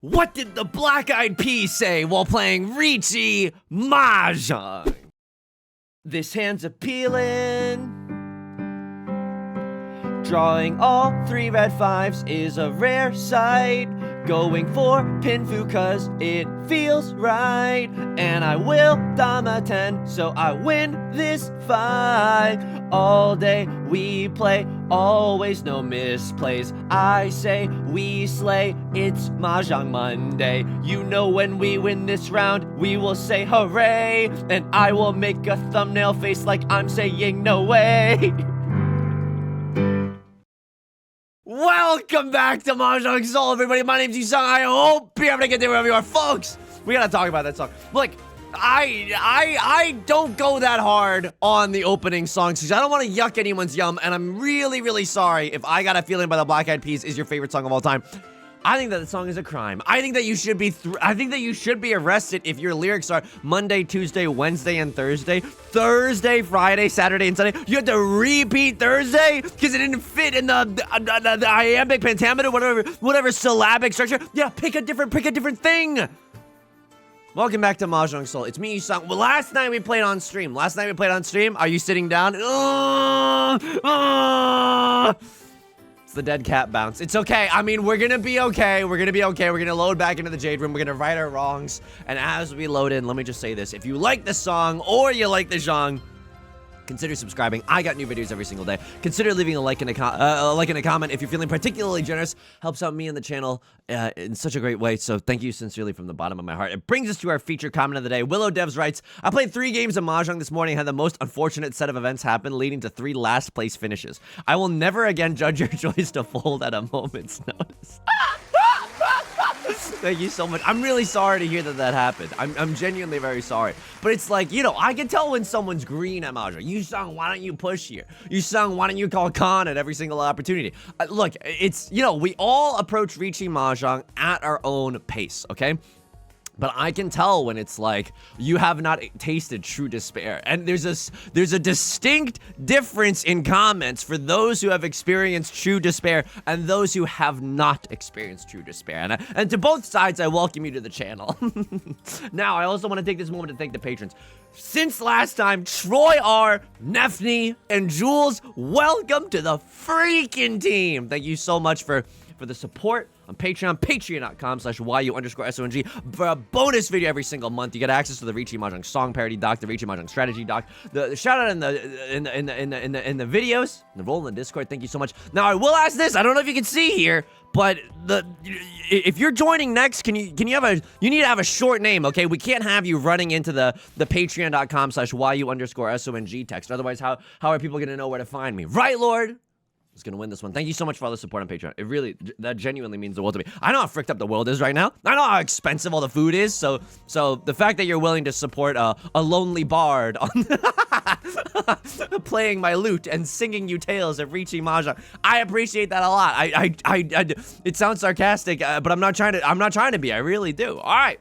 What did the Black-Eyed Peas say while playing Riichi Mahjong? This hand's appealing. Drawing all 3 red 5s is a rare sight. Going for Pinfu cause it feels right. And I will Dama 10 so I win this fight. All day we play, always no misplays. I say we slay, it's Mahjong Monday. You know when we win this round, we will say hooray. And I will make a thumbnail face like I'm saying no way. Welcome back to Mahjong Soul, everybody. My name's Yusong. I hope you're having a good day wherever you are. Folks, we gotta talk about that song. Look, I don't go that hard on the opening songs because I don't want to yuck anyone's yum, and I'm really sorry if I Got a Feeling by the Black-Eyed Peas is your favorite song of all time. I think that the song is a crime. I think that you should be arrested if your lyrics are Monday, Tuesday, Wednesday, and Thursday. Thursday, Friday, Saturday, and Sunday. You have to repeat Thursday because it didn't fit in the iambic pentameter, whatever syllabic structure. Yeah, pick a different thing. Welcome back to Mahjong Soul. It's me, Yusong. Well, last night we played on stream. Are you sitting down? It's the dead cat bounce. It's okay. I mean, we're gonna be okay. We're gonna load back into the Jade Room. We're gonna right our wrongs. And as we load in, let me just say this. If you like the song or you like the genre, consider subscribing. I got new videos every single day. Consider leaving a like and a comment if you're feeling particularly generous. Helps out me and the channel in such a great way. So thank you sincerely from the bottom of my heart. It brings us to our feature comment of the day. Willow Devs writes, I played 3 games of Mahjong this morning, had the most unfortunate set of events happen, leading to 3 last place finishes. I will never again judge your choice to fold at a moment's notice. Thank you so much. I'm really sorry to hear that happened. I'm genuinely very sorry. But it's like, you know, I can tell when someone's green at Mahjong. Yusong, why don't you push here? Yusong, why don't you call Khan at every single opportunity? Look, it's, you know, we all approach Riichi Mahjong at our own pace, okay? But I can tell when it's like, you have not tasted true despair. And there's a distinct difference in comments for those who have experienced true despair and those who have not experienced true despair. And to both sides, I welcome you to the channel. Now, I also want to take this moment to thank the patrons. Since last time, Troy R, Nefni, and Jules, welcome to the freaking team. Thank you so much for the support on Patreon, patreon.com/YU_SONG for a bonus video every single month. You get access to the Riichi Mahjong song parody doc, the Riichi Mahjong strategy doc, the shout out in the videos, the role in the Discord. Thank you so much. Now I will ask this. I don't know if you can see here, but if you're joining next, you need to have a short name, okay? We can't have you running into the patreon.com/YU_SONG text. Otherwise, how are people gonna know where to find me? Right, Lord? Is gonna win this one. Thank you so much for all the support on Patreon. That genuinely means the world to me. I know how fricked up the world is right now. I know how expensive all the food is. So the fact that you're willing to support a lonely bard on playing my lute and singing you tales of Riichi Mahjong, I appreciate that a lot. It sounds sarcastic, but I'm not trying to be. I really do. All right.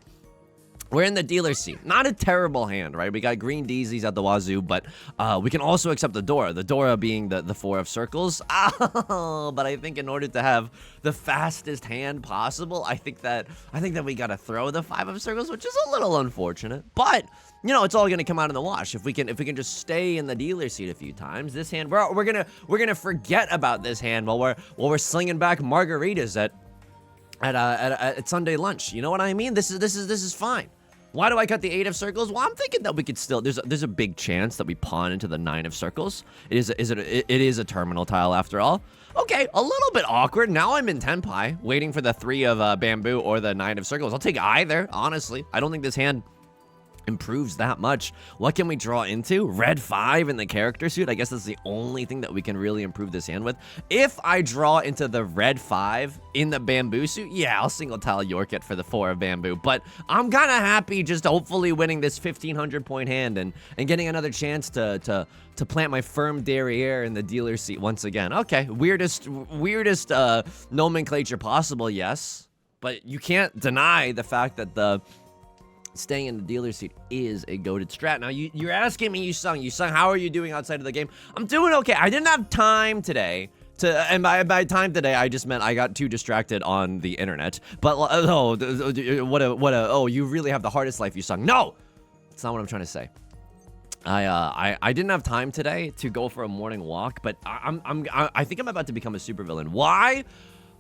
We're in the dealer seat. Not a terrible hand, right? We got green Deezies at the wazoo, but we can also accept the Dora. The Dora being the 4 of circles. Oh, but I think in order to have the fastest hand possible, I think that we gotta throw the 5 of circles, which is a little unfortunate. But you know, it's all gonna come out in the wash if we can just stay in the dealer seat a few times. This hand, we're gonna forget about this hand while we're slinging back margaritas at Sunday lunch. You know what I mean? This is fine. Why do I cut the 8 of circles? Well, I'm thinking that we could still, there's a big chance that we pawn into the 9 of circles. It is a terminal tile after all. Okay, a little bit awkward. Now I'm in Tenpai, waiting for the 3 of bamboo or the 9 of circles. I'll take either, honestly. I don't think this hand improves that much. What can we draw into? Red 5 in the character suit. I guess that's the only thing that we can really improve this hand with. If I draw into the red 5 in the bamboo suit, yeah, I'll single tile York it for the 4 of bamboo. But I'm kind of happy just hopefully winning this 1,500 point hand and getting another chance to plant my firm derriere in the dealer seat once again. Okay, weirdest nomenclature possible, yes. But you can't deny the fact that the staying in the dealer seat is a goated strat. Now, you're asking me, Yusong, how are you doing outside of the game? I'm doing okay. I didn't have time today And by time today, I just meant I got too distracted on the internet. But oh, oh, you really have the hardest life, Yusong. No, that's not what I'm trying to say. I didn't have time today to go for a morning walk, but I think I'm about to become a supervillain. Why?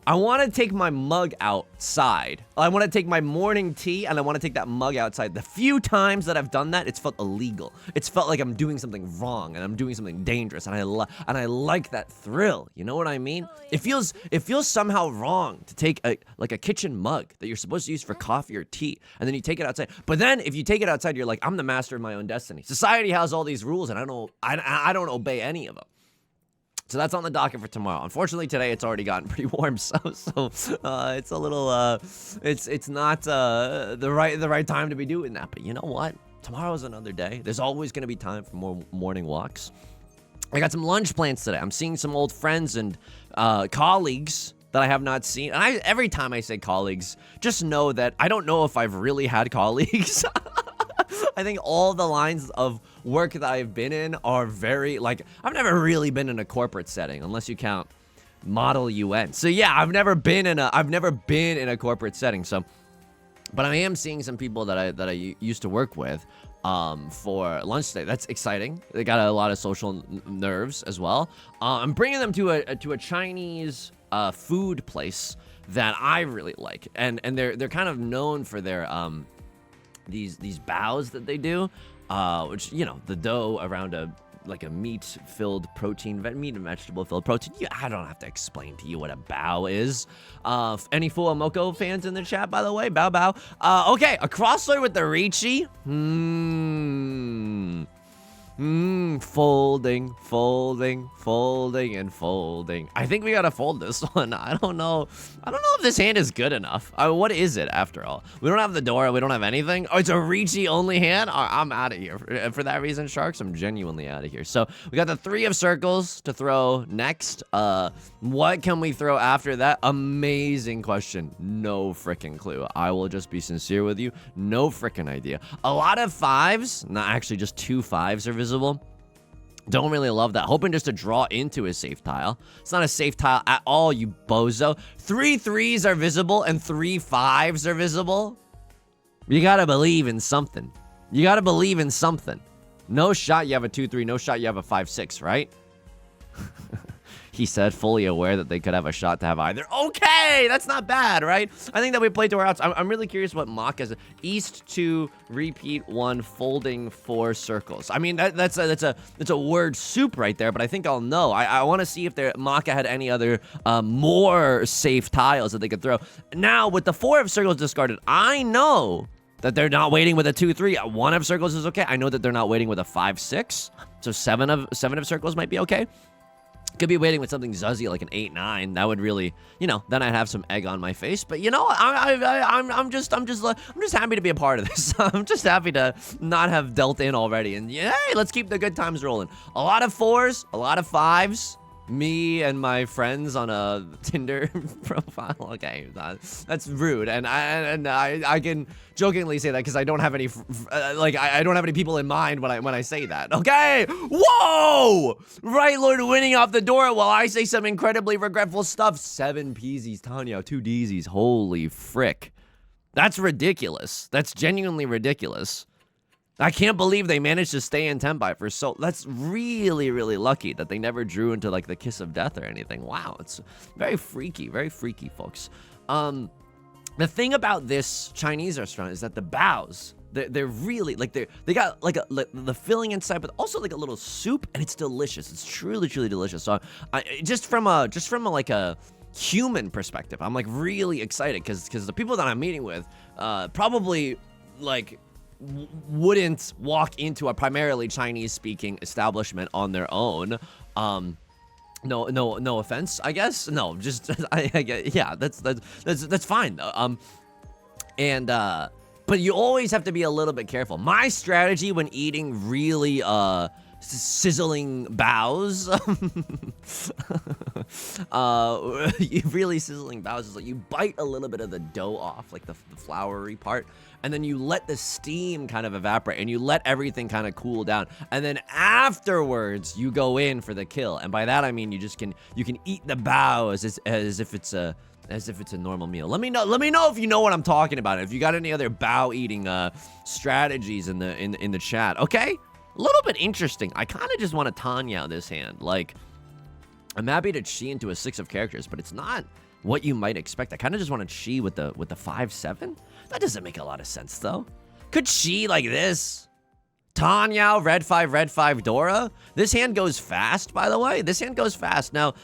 I want to take my mug outside. I want to take my morning tea, and I want to take that mug outside. The few times that I've done that, it's felt illegal. It's felt like I'm doing something wrong, and I'm doing something dangerous, and I like that thrill. You know what I mean? It feels somehow wrong to take a kitchen mug that you're supposed to use for coffee or tea, and then you take it outside. But then if you take it outside, you're like, I'm the master of my own destiny. Society has all these rules, and I don't obey any of them. So that's on the docket for tomorrow. Unfortunately, today it's already gotten pretty warm, so it's a little it's not the right time to be doing that. But you know what? Tomorrow's another day. There's always going to be time for more morning walks. I got some lunch plans today. I'm seeing some old friends and colleagues that I have not seen. And every time I say colleagues, just know that I don't know if I've really had colleagues. I think all the lines of work that I've been in are very, like, I've never really been in a corporate setting, unless you count Model UN. So yeah, I've never been in a corporate setting. So, but I am seeing some people that I used to work with for lunch today. That's exciting. They got a lot of social nerves as well. I'm bringing them to a Chinese food place that I really like, and they're kind of known for their these bows that they do, which, you know, the dough around a meat-filled protein, meat and vegetable-filled protein. Yeah, I don't have to explain to you what a bao is. Any Fuamoko fans in the chat, by the way? Bao. Okay, a crossword with the Riichi. Folding, and folding. I think we gotta fold this one. I don't know if this hand is good enough. What is it, after all? We don't have the Dora. We don't have anything. Oh, it's a Riichi only hand? I'm out of here. For that reason, Sharks, I'm genuinely out of here. So we got the 3 of circles to throw next. What can we throw after that? Amazing question. No freaking clue. I will just be sincere with you. No freaking idea. A lot of 5s. Not actually, just 2 5s are visible. Don't really love that. Hoping just to draw into a safe tile. It's not a safe tile at all, you bozo. 3 3s are visible and 3 5s are visible. You gotta believe in something. You gotta believe in something. No shot you have a 2 3. No shot you have a 5 6, right? He said, fully aware that they could have a shot to have either. Okay, that's not bad, right? I think that we played to our outs. I'm really curious what Mock has. East 2, repeat 1, folding 4 circles. I mean, that's a word soup right there, but I think I'll know. I want to see if Maka had any other more safe tiles that they could throw. Now, with the 4 of circles discarded, I know that they're not waiting with a 2 3. 1 of circles is okay. I know that they're not waiting with a 5 6. So 7 of circles might be okay. Could be waiting with something zuzzy like an 8 9. That would really, you know, then I'd have some egg on my face. But you know, I'm just happy to be a part of this. I'm just happy to not have dealt in already. And yeah, hey, let's keep the good times rolling. A lot of 4s, a lot of 5s. Me and my friends on a Tinder profile. Okay, that's rude, and I can jokingly say that because I don't have any I don't have any people in mind when I say that. Okay, whoa, right, Lord, winning off the door while I say some incredibly regretful stuff. 7 peasies, Tanya, 2 deesies. Holy frick, that's ridiculous. That's genuinely ridiculous. I can't believe they managed to stay in Tenbai for so... That's really, really lucky that they never drew into, like, the kiss of death or anything. Wow, it's very freaky, folks. The thing about this Chinese restaurant is that the baos, they're really, like, they got, like, the filling inside, but also, like, a little soup, and it's delicious. It's truly, truly delicious. So, just from a like, a human perspective, I'm, like, really excited, because the people that I'm meeting with probably, like... wouldn't walk into a primarily Chinese-speaking establishment on their own. No offense, I guess. No, just yeah, that's fine though. But you always have to be a little bit careful. My strategy when eating really sizzling bows. Really sizzling bows is like you bite a little bit of the dough off, like the floury part, and then you let the steam kind of evaporate, and you let everything kind of cool down, and then afterwards you go in for the kill. And by that I mean you can eat the bows as if it's a normal meal. Let me know if you know what I'm talking about. If you got any other bow eating strategies in the chat. Okay, a little bit interesting. I kind of just want to Tanya this hand. Like, I'm happy to chi into a 6 of characters, but it's not what you might expect. I kind of just want to chi with the 5/7. That doesn't make a lot of sense though. Could chi like this? Tanya, red 5, Dora. This hand goes fast, by the way. This hand goes fast. Now,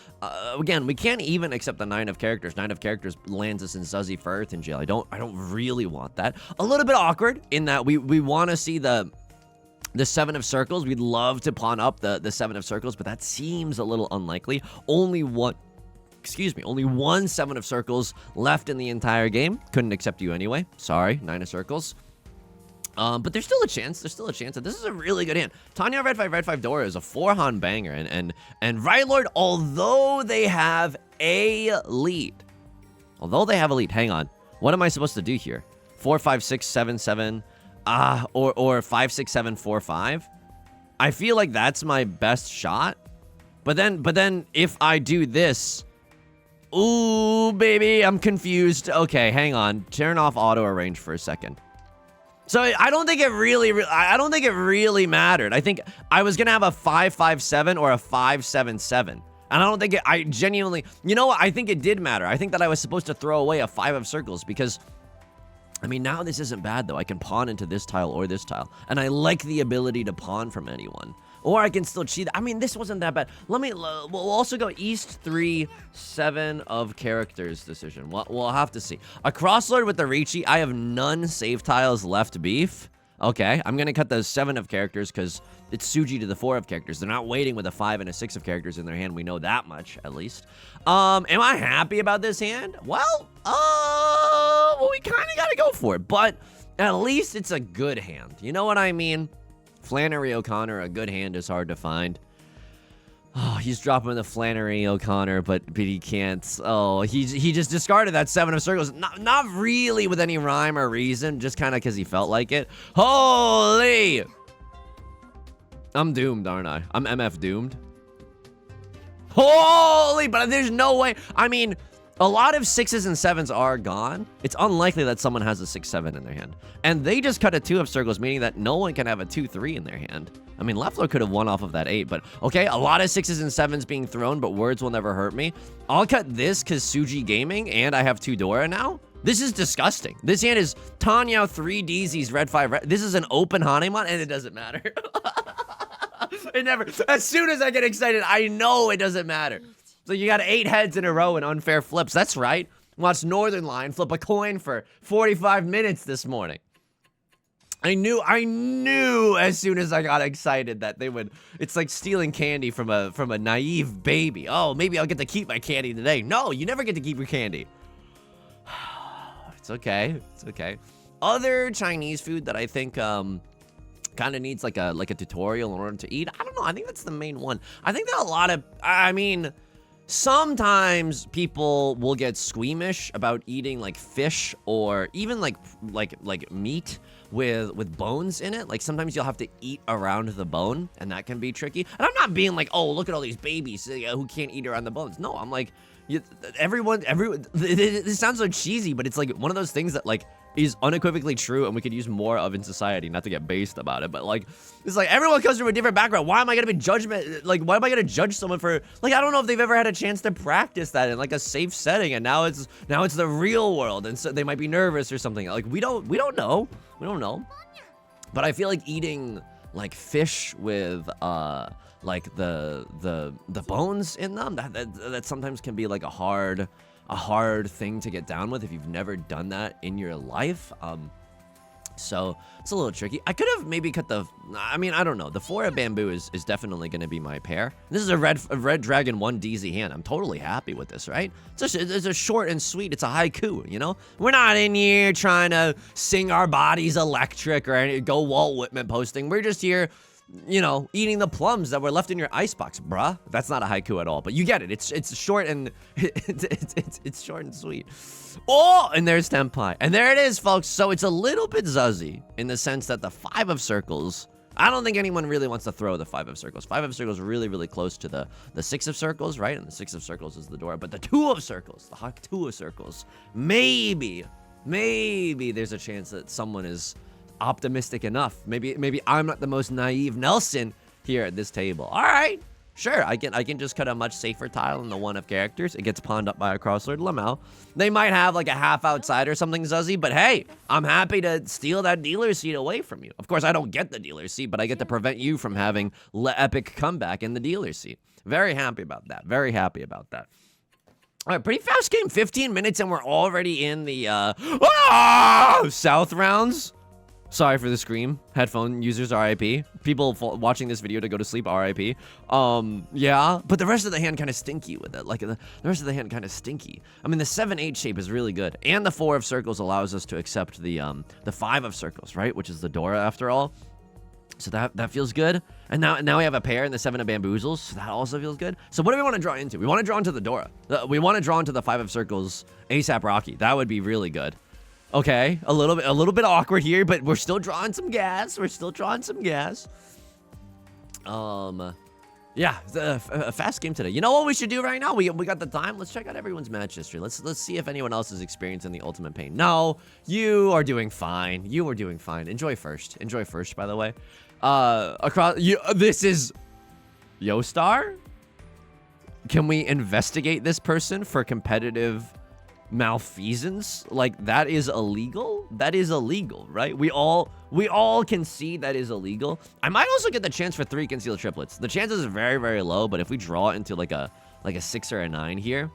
again, we can't even accept the 9 of characters. 9 of characters lands us in Zuzzy for Earth in jail. I don't really want that. A little bit awkward in that we want to see the 7 of circles. We'd love to pawn up the 7 of circles, but that seems a little unlikely. Only one 7 of circles left in the entire game. Couldn't accept you anyway. Sorry, 9 of circles. But there's still a chance. There's still a chance that this is a really good hand. Tanya red 5 Dora is a 4-Han banger, and Right Lord, although they have a lead, hang on. What am I supposed to do here? 4 5 6 7 7, or 5 6 7 4 5. I feel like that's my best shot. But then if I do this, ooh baby, I'm confused. Okay, hang on. Turn off auto arrange for a second. So I don't think it really mattered. I think I was gonna have a 5-5-7 or a 5-7-7, and I don't think I genuinely. You know what? I think it did matter. I think that I was supposed to throw away a 5 of circles because, I mean, now this isn't bad though. I can pawn into this tile or this tile, and I like the ability to pawn from anyone. Or I can still cheat. I mean, this wasn't that bad. We'll also go East 3, 7 of characters decision. We'll have to see. A crosslord with the Riichi. I have none save tiles left beef. Okay, I'm going to cut those 7 of characters because it's Suji to the 4 of characters. They're not waiting with a 5 and a 6 of characters in their hand. We know that much, at least. Am I happy about this hand? Well, we kind of got to go for it. But at least it's a good hand. You know what I mean? Flannery O'Connor, a good hand is hard to find. Oh, he's dropping the Flannery O'Connor, but he can't. Oh, he just discarded that 7 of circles. Not really with any rhyme or reason, just kind of because he felt like it. Holy! I'm doomed, aren't I? I'm MF doomed. Holy, but there's no way. I mean, a lot of 6s and 7s are gone. It's unlikely that someone has a 6-7 in their hand. And they just cut a 2 of circles, meaning that no one can have a 2-3 in their hand. I mean, Leffler could have won off of that 8, but okay, a lot of 6s and 7s being thrown, but words will never hurt me. I'll cut this because Suji Gaming, and I have 2 Dora now. This is disgusting. This hand is Tanya 3 DZs, red 5, red. This is an open Hanemon, and it doesn't matter. It never, as soon as I get excited, I know it doesn't matter. So you got 8 heads in a row and unfair flips. That's right. Watched Northern Line flip a coin for 45 minutes this morning. I knew as soon as I got excited that they would. It's like stealing candy from a naive baby. Oh, maybe I'll get to keep my candy today. No, you never get to keep your candy. It's okay. It's okay. Other Chinese food that I think kind of needs like a tutorial in order to eat. I don't know. I think that's the main one. I think that a lot of. I mean. Sometimes people will get squeamish about eating like fish or even like meat with bones in it. Like sometimes you'll have to eat around the bone, and that can be tricky. And I'm not being like, oh, look at all these babies who can't eat around the bones. No, I'm like, everyone. This sounds so cheesy, but it's like one of those things that like is unequivocally true, and we could use more of in society. Not to get based about it, but like it's like everyone comes from a different background. Why am I gonna be judgment? Like, why am I gonna judge someone for like I don't know if they've ever had a chance to practice that in like a safe setting, and now it's the real world, and so they might be nervous or something. Like we don't know. But I feel like eating like fish with like the bones in them that sometimes can be like a hard thing to get down with if you've never done that in your life. So it's a little tricky. I could have maybe cut I mean, I don't know. The 4 of bamboo is definitely going to be my pair. This is a red dragon 1 DZ hand. I'm totally happy with this, right? It's a short and sweet. It's a haiku, you know? We're not in here trying to sing our bodies electric or go Walt Whitman posting. We're just here you know, eating the plums that were left in your icebox, bruh. That's not a haiku at all, but you get it. It's short and it's short and sweet. Oh, and there's Tenpai. And there it is, folks. So it's a little bit zuzzy in the sense that the 5 of circles, I don't think anyone really wants to throw the 5 of circles. 5 of circles really, really close to the 6 of circles, right? And the 6 of circles is the Dora. But the 2 of circles, the hawk 2 of circles, maybe there's a chance that someone is optimistic enough. Maybe I'm not the most naive Nelson here at this table. All right, sure, I can just cut a much safer tile in the 1 of characters. It gets pawned up by a crosslord Lamau. They might have like a half outside or something zuzzy, but hey, I'm happy to steal that dealer seat away from you. Of course, I don't get the dealer seat, but I get to prevent you from having epic comeback in the dealer seat. Very happy about that. Very happy about that. All right, pretty fast game. 15 minutes and we're already in the South rounds. Sorry for the scream. Headphone users, RIP. People watching this video to go to sleep, RIP. Yeah, but the rest of the hand kind of stinky with it. Like, the rest of the hand kind of stinky. I mean, the 7-8 shape is really good. And the 4 of circles allows us to accept the 5 of circles, right? Which is the Dora, after all. So that feels good. And now we have a pair in the 7 of bamboozles, so that also feels good. So what do we want to draw into? We want to draw into the Dora. We want to draw into the 5 of circles ASAP Rocky. That would be really good. Okay, a little bit awkward here, but we're still drawing some gas. Yeah, a fast game today. You know what we should do right now? We got the time. Let's check out everyone's match history. Let's see if anyone else is experiencing the ultimate pain. No, you are doing fine. You are doing fine. Enjoy first. Enjoy first, by the way. This is Yostar. Can we investigate this person for competitive malfeasance? Like, that is illegal. That is illegal, right? We all can see that is illegal. I might also get the chance for 3 concealed triplets. The chances are very, very low, but if we draw into like a 6 or a 9 here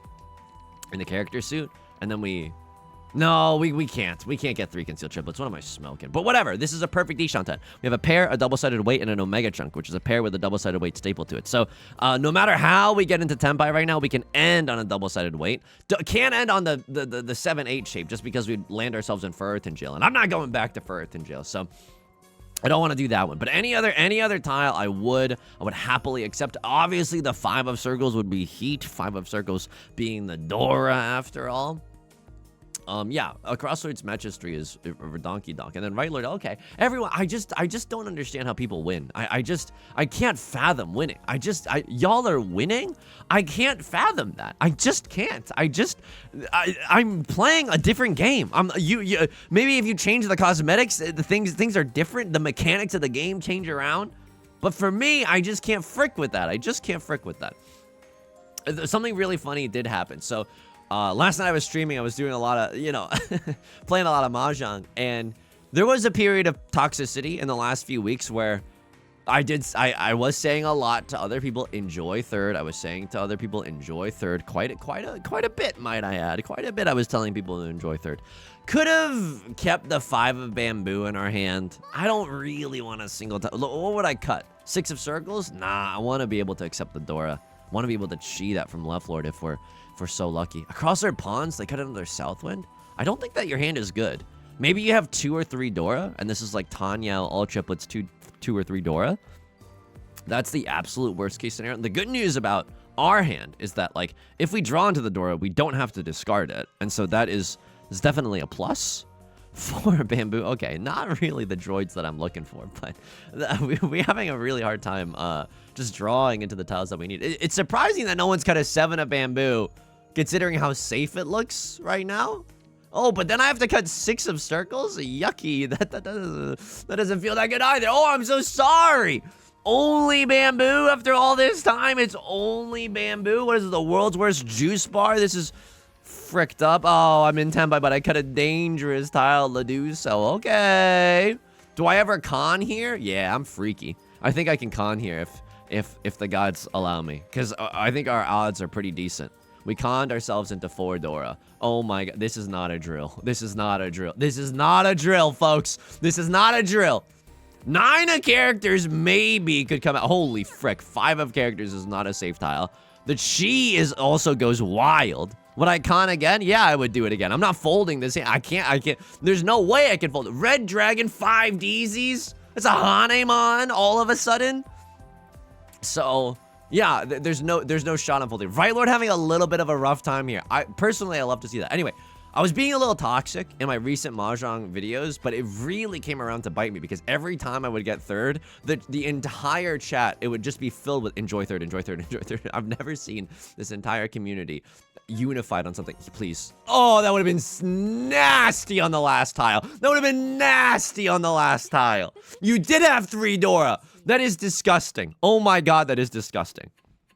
in the character suit, and then we can't get 3 concealed triplets. What am I smoking? But whatever, this is a perfect Deshantan. We have a pair, a double-sided weight, and an omega chunk, which is a pair with a double-sided weight staple to it. So no matter how we get into Tenpai right now, we can end on a double-sided weight. Can't end on the 7-8 shape just because we land ourselves in for Earth in jail. And I'm not going back to for Earth in jail, so I don't want to do that one. But any other tile I would happily accept. Obviously, the 5 of circles would be heat. 5 of circles being the Dora after all. Yeah, a crossroads match history is donkey donk, and then right lord. Okay, everyone, I just don't understand how people win. I can't fathom winning. Y'all are winning. I can't fathom that. I just can't. I'm playing a different game. Maybe if you change the cosmetics, the things are different. The mechanics of the game change around, but for me, I just can't frick with that. Something really funny did happen. So. Last night I was streaming, I was doing a lot of, playing a lot of Mahjong, and there was a period of toxicity in the last few weeks where I was saying a lot to other people, enjoy third. I was saying to other people, enjoy third, quite a bit, might I add. Quite a bit I was telling people to enjoy third. Could have kept the 5 of bamboo in our hand. I don't really want a single time. What would I cut? 6 of circles? Nah, I want to be able to accept the Dora. I want to be able to chi that from left lord if we're so lucky. Across their pawns, they cut it on their southwind. I don't think that your hand is good. Maybe you have 2 or 3 Dora, and this is like Tanya, all triplets, 2 or 3 Dora. That's the absolute worst case scenario. The good news about our hand is that, like, if we draw into the Dora, we don't have to discard it. And so that is definitely a plus. 4 bamboo. Okay, not really the droids that I'm looking for, but we're having a really hard time just drawing into the tiles that we need. It's surprising that no one's cut a 7 of bamboo, considering how safe it looks right now. Oh, but then I have to cut 6 of circles? Yucky. That doesn't feel that good either. Oh, I'm so sorry. Only bamboo after all this time? It's only bamboo? What is it, the world's worst juice bar? This is fricked up. Oh, I'm in Tenpai, but I cut a dangerous tile to do so. Okay. Do I ever con here? Yeah, I'm freaky. I think I can con here if the gods allow me, because I think our odds are pretty decent. We conned ourselves into 4 Dora. Oh my god, this is not a drill. This is not a drill. This is not a drill, folks. This is not a drill. 9 of characters maybe could come out. Holy frick, 5 of characters is not a safe tile. The chi also goes wild. Would I con again? Yeah, I would do it again. I'm not folding this. I can't. There's no way I can fold it. Red Dragon, 5 Deezies. It's a Hanemon all of a sudden. So yeah, there's no shot unfolding. Right Lord having a little bit of a rough time here. I love to see that. Anyway, I was being a little toxic in my recent Mahjong videos, but it really came around to bite me because every time I would get third, the entire chat, it would just be filled with enjoy third, enjoy third, enjoy third. I've never seen this entire community unified on something. Please. Oh, that would have been nasty on the last tile. That would have been nasty on the last tile. You did have 3 Dora. That is disgusting. Oh my God, that is disgusting.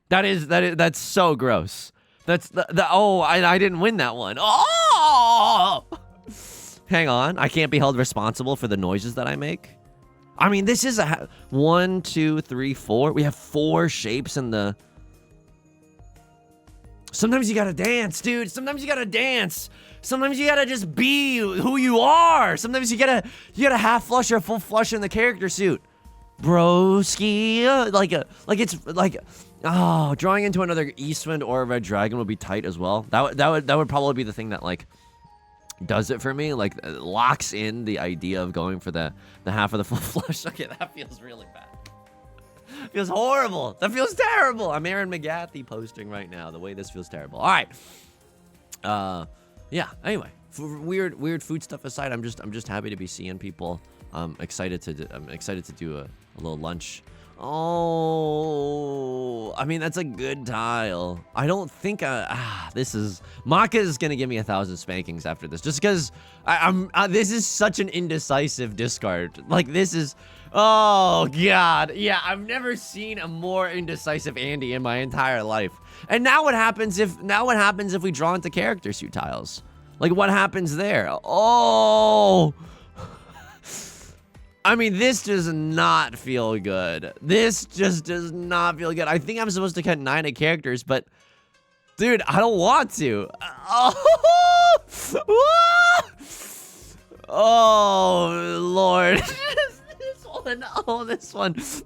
That's so gross. Oh, I didn't win that one. Oh! Hang on. I can't be held responsible for the noises that I make. I mean, this is 1, 2, 3, 4. We have 4 shapes in the... Sometimes you gotta dance, dude. Sometimes you gotta dance. Sometimes you gotta just be who you are. Sometimes you gotta half flush or full flush in the character suit. Broski, oh, drawing into another Eastwind or a Red Dragon would be tight as well. That would probably be the thing that like does it for me, like locks in the idea of going for the half of the full flush. Okay, that feels really bad. Feels horrible. That feels terrible. I'm Aaron McGathy posting right now. The way this feels terrible. All right. Yeah. Anyway, weird food stuff aside, I'm just happy to be seeing people. I'm excited to do a little lunch. Oh, I mean, that's a good tile. I don't think Maka is gonna give me 1,000 spankings after this, just because this is such an indecisive discard. Like this is, oh God, yeah, I've never seen a more indecisive Andy in my entire life. And now what happens if we draw into character suit tiles? Like what happens there? Oh. I mean, this does not feel good. This just does not feel good. I think I'm supposed to cut 9 of characters, but dude, I don't want to. Oh, Lord.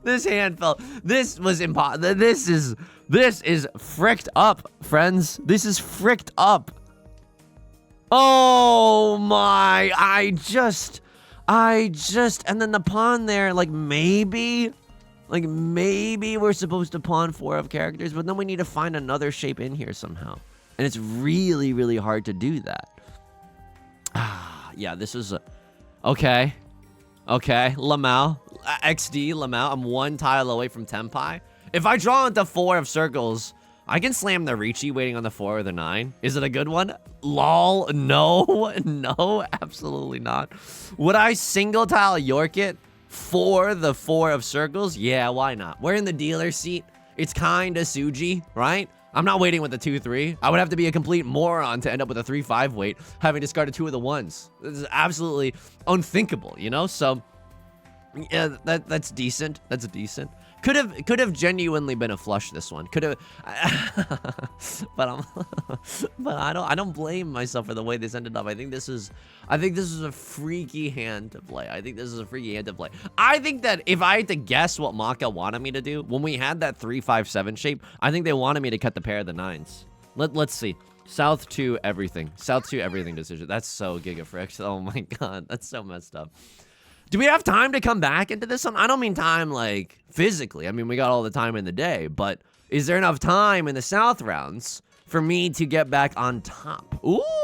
This hand fell. This was impossible. This is fricked up, friends. This is fricked up. Oh my, and then the pawn there, like maybe we're supposed to pawn 4 of characters, but then we need to find another shape in here somehow. And it's really, really hard to do that. Yeah, this is okay. Lamau, XD, Lamau, I'm 1 tile away from Tenpai. If I draw into 4 of circles, I can slam the Riichi waiting on the 4 or the 9. Is it a good one? Lol, no, absolutely not. Would I single tile York it for the 4 of circles? Yeah, why not? We're in the dealer seat. It's kinda Suji, right? I'm not waiting with the 2-3. I would have to be a complete moron to end up with a 3-5 wait, having discarded 2 of the 1s. This is absolutely unthinkable, you know? So, yeah, that's decent. That's decent. Could have genuinely been a flush, this one. Could have, but I don't blame myself for the way this ended up. I think this is a freaky hand to play. I think that if I had to guess what Maka wanted me to do when we had that 3-5-7 shape, I think they wanted me to cut the pair of the 9s. Let's see. South to everything decision. That's so gigafrix. Oh my God, that's so messed up. Do we have time to come back into this one? I don't mean time like physically. I mean, we got all the time in the day, but is there enough time in the South rounds for me to get back on top? Ooh.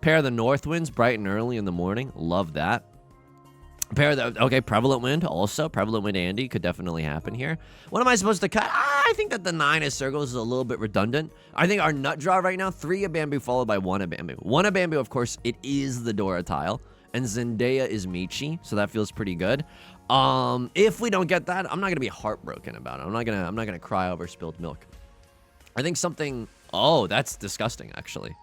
Pair of the North winds bright and early in the morning. Love that. Pair of the, okay, Prevalent Wind also. Prevalent Wind Andy could definitely happen here. What am I supposed to cut? I think that the 9 of circles is a little bit redundant. I think our nut draw right now, 3 of bamboo followed by 1 of bamboo. 1 of bamboo, of course, it is the Dora tile. And Zendaya is Michi, so that feels pretty good. If we don't get that, I'm not gonna be heartbroken about it. I'm not gonna cry over spilled milk. I think something. Oh, that's disgusting. Actually,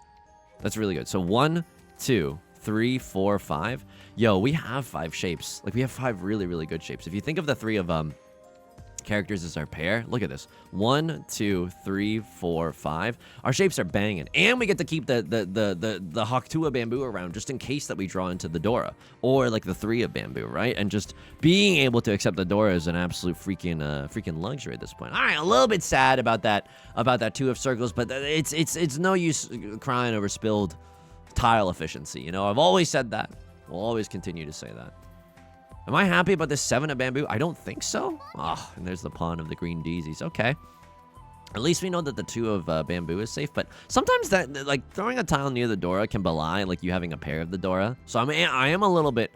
that's really good. So 1, 2, 3, 4, 5. Yo, we have 5 shapes. Like we have 5 really, really good shapes. If you think of the 3 of characters as our pair, look at this. 1, 2, 3, 4, 5. Our shapes are banging, and we get to keep the Hakutua bamboo around just in case that we draw into the Dora or like the 3 of bamboo, right? And just being able to accept the Dora is an absolute freaking luxury at this point. All right, a little bit sad about that 2 of circles, but it's no use crying over spilled tile efficiency. You know, I've always said that. We'll always continue to say that. Am I happy about this 7 of bamboo? I don't think so. Oh, and there's the pawn of the green daisies. Okay. At least we know that the 2 of bamboo is safe, but sometimes that, like, throwing a tile near the Dora can belie, like, you having a pair of the Dora. So I am a little bit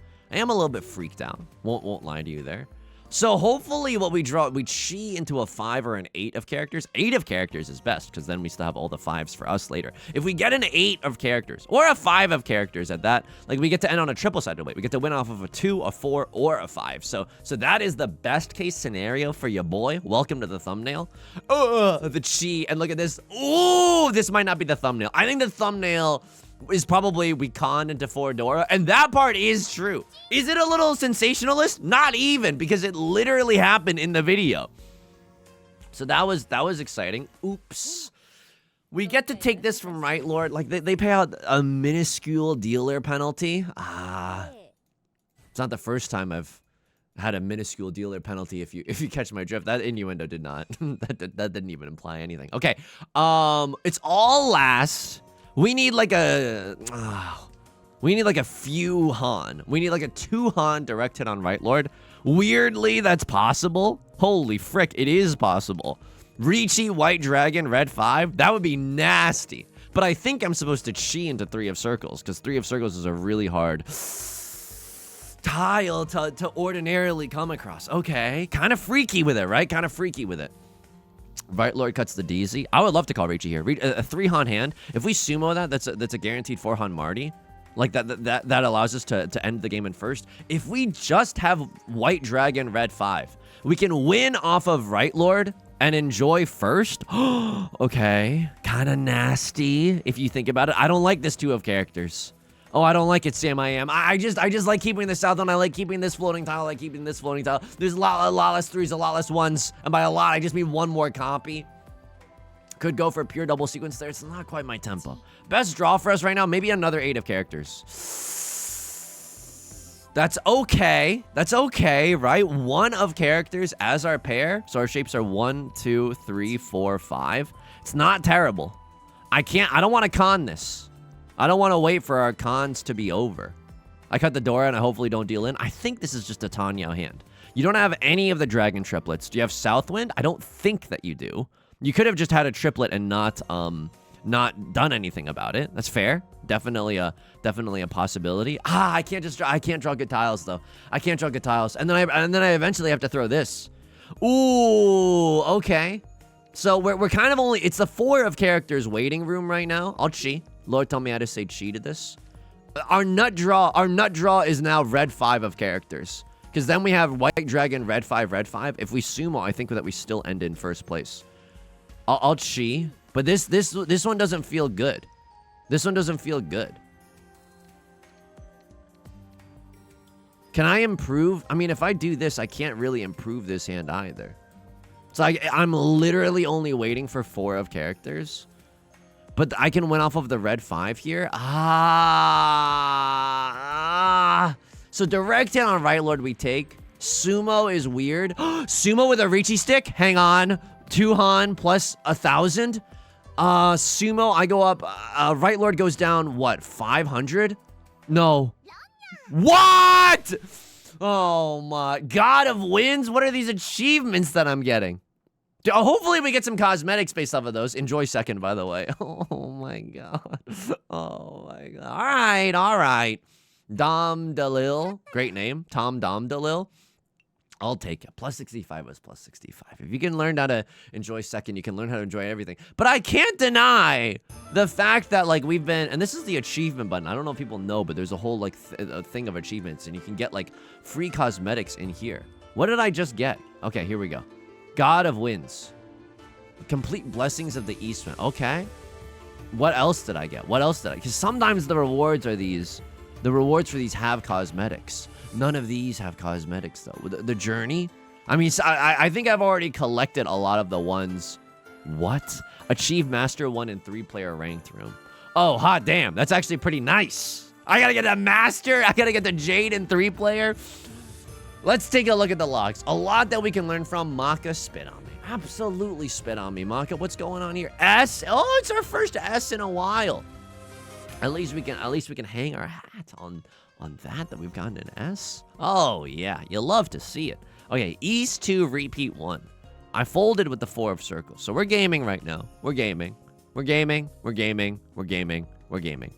freaked out. Won't lie to you there. So hopefully what we draw, we chi into a 5 or an 8 of characters. 8 of characters is best, because then we still have all the 5s for us later. If we get an 8 of characters, or a 5 of characters at that, like, we get to end on a triple-sided weight. We get to win off of a 2, a 4, or a 5. So that is the best case scenario for your boy. Welcome to the thumbnail. The chi, and look at this. Ooh, this might not be the thumbnail. I think the thumbnail is probably we conned into 4 Dora, and that part is true. Is it a little sensationalist? Not even, because it literally happened in the video. So that was exciting. Oops. We get to take this from Right Lord. Like, they pay out a minuscule dealer penalty. It's not the first time I've had a minuscule dealer penalty, if you catch my drift. That innuendo did not. that didn't even imply anything. Okay. It's all last. We need like a few Han. We need like a 2 Han direct hit on Right Lord. Weirdly, that's possible. Holy frick, it is possible. Riichi, White Dragon, Red 5. That would be nasty. But I think I'm supposed to chi into 3 of Circles, because 3 of Circles is a really hard tile to ordinarily come across. Okay, kind of freaky with it, right? Kind of freaky with it. Right Lord cuts the DZ. I would love to call Riichi here. A 3 Han hand. If we sumo that, that's a guaranteed 4 Han Marty. Like that allows us to end the game in first. If we just have White Dragon, Red 5, we can win off of Right Lord and enjoy first. Okay, kind of nasty if you think about it. I don't like this 2 of characters. Oh, I don't like it, Sam. I just like keeping this south, and I like keeping this floating tile. I like keeping this floating tile. There's a lot less 3s, a lot less 1s, and by a lot, I just mean 1 more copy. Could go for a pure double sequence there. It's not quite my tempo. Best draw for us right now, maybe another 8 of characters. That's okay. That's okay, right? 1 of characters as our pair. So our shapes are 1, 2, 3, 4, 5. It's not terrible. I don't want to con this. I don't want to wait for our cons to be over. I cut the Dora and I hopefully don't deal in. I think this is just a Tanyao hand. You don't have any of the dragon triplets. Do you have Southwind? I don't think that you do. You could have just had a triplet and not done anything about it. That's fair. Definitely a possibility. I can't draw good tiles though. I can't draw good tiles. And then I eventually have to throw this. Ooh, okay. So we're kind of only, it's the 4 of characters waiting room right now. I'll chi. Lord, tell me how to say chi to this. Our nut draw is now Red 5 of characters. Because then we have White Dragon, Red 5, Red 5. If we sumo, I think that we still end in first place. I'll chi. But this one doesn't feel good. This one doesn't feel good. Can I improve? I mean, if I do this, I can't really improve this hand either. So I'm literally only waiting for 4 of characters. But I can win off of the Red 5 here. So direct hit on Right Lord we take. Sumo is weird. Sumo with a Riichi stick? Hang on. 2 Han plus 1,000. Sumo, I go up. Right Lord goes down, what, 500? No. What? Oh my. God of Winds? What are these achievements that I'm getting? Hopefully we get some cosmetics based off of those. Enjoy second, by the way. Oh my god. Oh my god. All right. Dom Dalil. Great name. Tom Dom Dalil. I'll take it. Plus 65 was plus 65. If you can learn how to enjoy second, you can learn how to enjoy everything. But I can't deny the fact that, like, we've been, and this is the achievement button. I don't know if people know, but there's a whole, like, thing of achievements, and you can get, like, free cosmetics in here. What did I just get? Okay, here we go. God of Winds. Complete Blessings of the Eastman. Okay. What else did I get? What else did I? Because sometimes the rewards are these. The rewards for these have cosmetics. None of these have cosmetics, though. The journey? I mean, I think I've already collected a lot of the ones. What? Achieve Master 1 and 3 player ranked room. Oh, hot damn. That's actually pretty nice. I gotta get that Master. I gotta get the Jade and 3 player. Let's take a look at the logs. A lot that we can learn from. Maka, spit on me. Absolutely spit on me. Maka, what's going on here? S? Oh, it's our first S in a while. At least we can hang our hat on that we've gotten an S. Oh yeah, you love to see it. Okay, East 2, repeat 1. I folded with the 4 of circles. So we're gaming right now. We're gaming. We're gaming. We're gaming. We're gaming. We're gaming.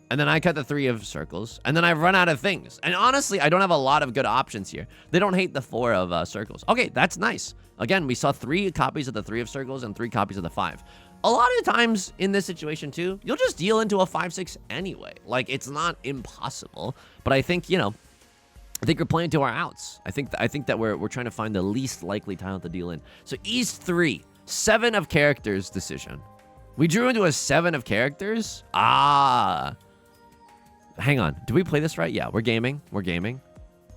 And then I cut the 3 of circles. And then I've run out of things. And honestly, I don't have a lot of good options here. They don't hate the 4 of circles. Okay, that's nice. Again, we saw 3 copies of the 3 of circles and 3 copies of the 5. A lot of times in this situation too, you'll just deal into a 5-6 anyway. Like, it's not impossible. But I think, you know, I think we're playing to our outs. I think that we're trying to find the least likely tile to deal in. So East 3, 7 of characters decision. We drew into a 7 of characters? Ah. Hang on. Do we play this right? Yeah, we're gaming. We're gaming.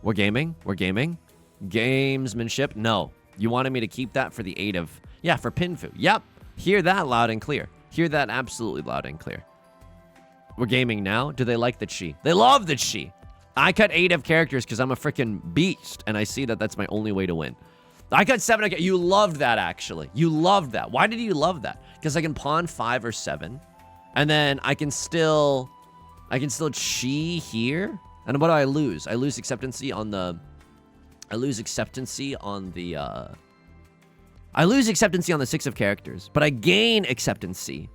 We're gaming. We're gaming. Gamesmanship? No. You wanted me to keep that for the 8 of... Yeah, for Pinfu. Yep. Hear that loud and clear. Hear that absolutely loud and clear. We're gaming now. Do they like the chi? They love the chi. I cut 8 of characters because I'm a freaking beast, and I see that that's my only way to win. I cut 7 of... You loved that, actually. You loved that. Why did you love that? Because I can pawn 5 or 7, and then I can still chi here. And what do I lose? I lose acceptancy on the... I lose acceptancy on the 6 of characters, but I gain acceptancy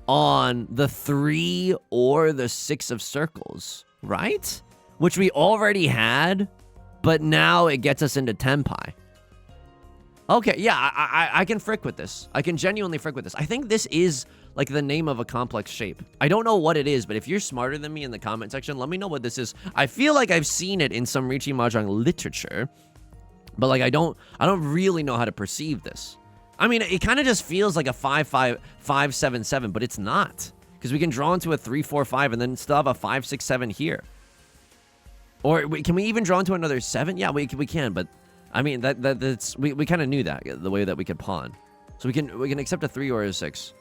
on the 3 or the 6 of circles, right? Which we already had, but now it gets us into Tenpai. Okay, yeah, I can frick with this. I can genuinely frick with this. I think this is like the name of a complex shape. I don't know what it is, but if you're smarter than me in the comment section, let me know what this is. I feel like I've seen it in some Riichi Mahjong literature, but like I don't really know how to perceive this. I mean, it kind of just feels like a 5-5-5-7-7, but it's not, because we can draw into a 3-4-5 and then still have a 5-6-7 here. Or can we even draw into another 7? Yeah, we can, but I mean that's we kind of knew that the way that we could pawn. So we can accept a 3 or a 6.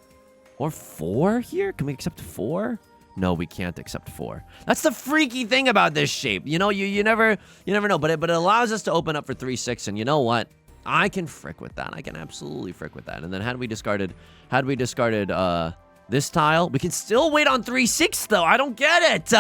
Or 4 here? Can we accept 4? No, we can't accept 4. That's the freaky thing about this shape. You know, you never know, but it allows us to open up for 3-6, and you know what? I can frick with that. I can absolutely frick with that. And then had we discarded this tile, we can still wait on 3-6 though. I don't get it.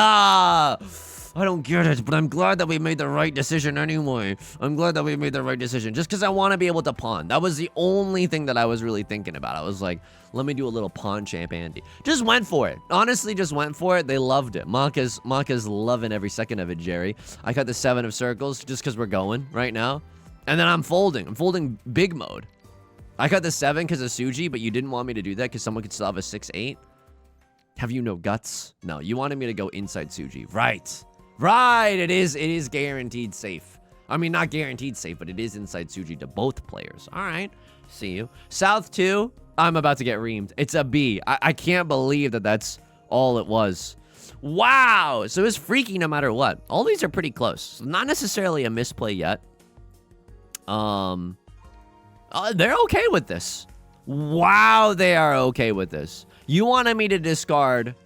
I don't get it, but I'm glad that we made the right decision anyway. I'm glad that we made the right decision just because I want to be able to pawn. That was the only thing that I was really thinking about. I was like, let me do a little pawn champ Andy. Just went for it. Honestly, just went for it. They loved it. Maka's loving every second of it, Jerry. I cut the 7 of circles just because we're going right now. And then I'm folding. I'm folding big mode. I cut the 7 because of Suji, but you didn't want me to do that because someone could still have a 6-8. Have you no guts? No, you wanted me to go inside Suji. Right. Right, it is guaranteed safe. I mean, not guaranteed safe, but it is inside Suji to both players. All right, see you. South 2, I'm about to get reamed. It's a B. I can't believe that that's all it was. Wow, so it's freaky no matter what. All these are pretty close. Not necessarily a misplay yet. They're okay with this. Wow, they are okay with this. You wanted me to discard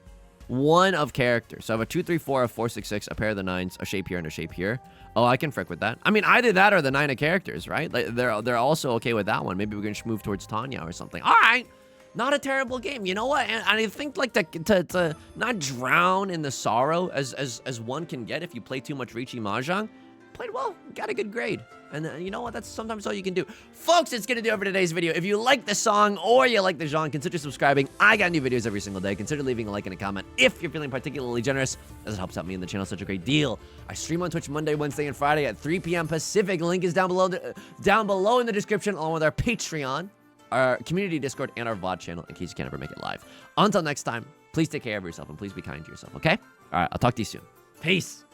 1 of characters. So I have a 2, 3, 4, a 4, 6, 6, a pair of the 9s, a shape here and a shape here. Oh, I can frick with that. I mean, either that or the 9 of characters, right? Like, they're also okay with that one. Maybe we can move towards Tanya or something. All right. Not a terrible game. You know what? And I think like to not drown in the sorrow as one can get if you play too much Riichi Mahjong. Played well, got a good grade. And you know what? That's sometimes all you can do. Folks, it's going to do it for today's video. If you like the song or you like the genre, consider subscribing. I got new videos every single day. Consider leaving a like and a comment if you're feeling particularly generous, as it helps out me and the channel such a great deal. I stream on Twitch Monday, Wednesday, and Friday at 3 p.m. Pacific. Link is down below in the description, along with our Patreon, our community Discord, and our VOD channel, in case you can't ever make it live. Until next time, please take care of yourself and please be kind to yourself, okay? All right, I'll talk to you soon. Peace.